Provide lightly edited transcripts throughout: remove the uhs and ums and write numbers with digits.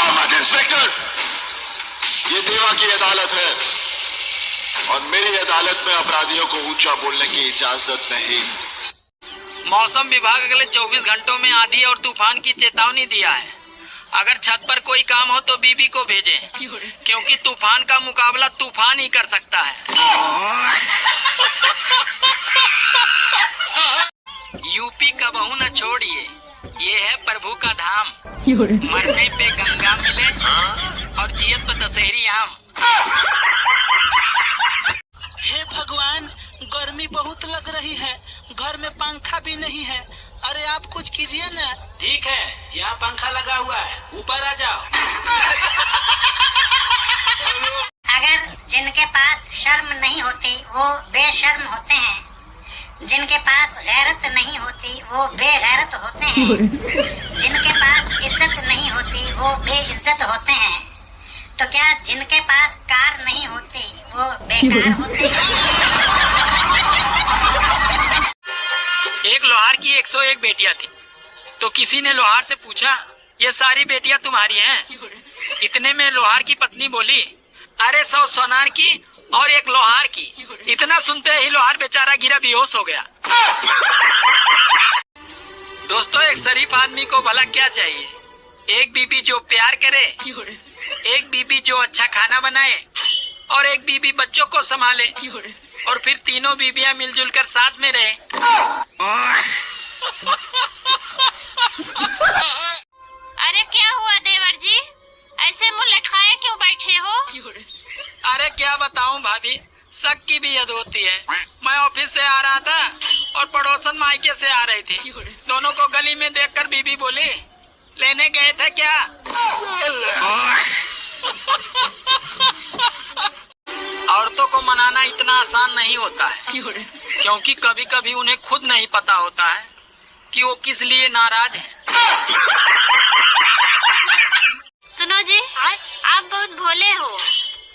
Inspector, ये देवा की अदालत है और मेरी अदालत में अपराधियों को ऊंचा बोलने की इजाजत नहीं। मौसम विभाग अगले 24 घंटों में आंधी और तूफान की चेतावनी दिया है। अगर छत पर कोई काम हो तो बीबी को भेजें, क्योंकि तूफान का मुकाबला तूफान ही कर सकता है। यूपी का बहू न छोड़िए, ये है प्रभु का धाम। मरने पे गंगा मिले और जियत पे दशहरी आम। हे भगवान, गर्मी बहुत लग रही है, घर में पंखा भी नहीं है। अरे आप कुछ कीजिए ना। ठीक है, यहाँ पंखा लगा हुआ है, ऊपर आ जाओ। अगर जिनके पास शर्म नहीं होती वो बेशर्म होते हैं, जिनके पास गैरत नहीं होती वो बेगैरत होते हैं, जिनके पास इज्जत नहीं होती वो बेइज्जत होते हैं, तो क्या जिनके पास कार नहीं होती वो बेकार होते हैं? एक लोहार की 101 बेटियां थी, तो किसी ने लोहार से पूछा, ये सारी बेटियां तुम्हारी हैं? इतने में लोहार की पत्नी बोली, अरे 100 सोनार की और एक लोहार की। इतना सुनते ही लोहार बेचारा गिरा, बेहोश हो गया। दोस्तों, एक शरीफ आदमी को भला क्या चाहिए? एक बीबी जो प्यार करे, एक बीबी जो अच्छा खाना बनाए और एक बीबी बच्चों को संभाले, और फिर तीनों बीबियां मिलजुल कर साथ में रहे। अरे क्या हुआ देवर जी, ऐसे मुंह लटकाए क्यों बैठे हो? अरे क्या बताऊं भाभी, शक की भी हद होती है। मैं ऑफिस से आ रहा था और पड़ोसन मायके से आ रही थी। दोनों को गली में देखकर बीबी बोली, लेने गए थे क्या? औरतों को मनाना इतना आसान नहीं होता है, क्योंकि कभी कभी उन्हें खुद नहीं पता होता है कि वो किस लिए नाराज है। सुनो जी, आप बहुत भोले हो,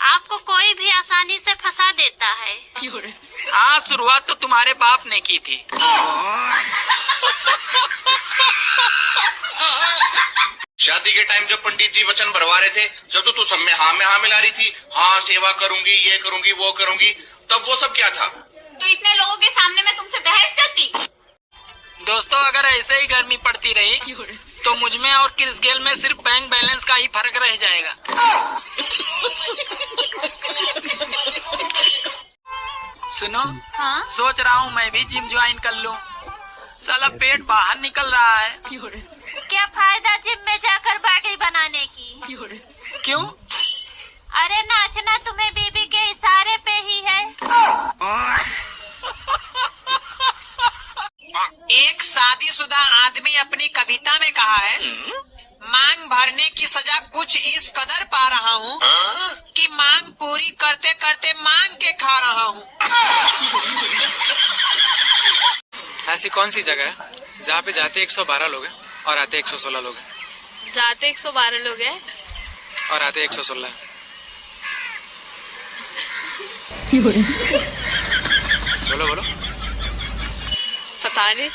आपको कोई भी आसानी से फंसा देता है। हाँ, शुरुआत तो तुम्हारे बाप ने की थी। शादी के टाइम जब पंडित जी वचन भरवा रहे थे, जब तो तू सब में हाँ मिला रही थी, हाँ सेवा करूंगी, ये करूंगी, वो करूंगी, तब वो सब क्या था? तो इतने लोगों के सामने मैं तुमसे बहस करती? दोस्तों, अगर ऐसे ही गर्मी पड़ती रही तो मुझ में और क्रिस गेल में सिर्फ बैंक बैलेंस का ही फर्क रह जाएगा। सुनो, हाँ? सोच रहा हूँ मैं भी जिम ज्वाइन कर लूँ। साला पेट बाहर निकल रहा है। क्या फायदा जिम में जाकर बॉडी बनाने की? क्यों? अरे नाचना तुम्हें बीबी के इशारे पे ही है। एक शादीशुदा आदमी अपनी कविता में कहा है, मांग भरने की सजा कुछ इस कदर पा रहा हूँ कि मांग पूरी करते करते मांग के खा रहा हूँ। ऐसी कौन सी जगह है जहाँ पे जाते 112 लोग हैं और आते 116 लोग हैं? जाते 112 लोग हैं और आते 116 हैं। बोलो बोलो। पता नहीं।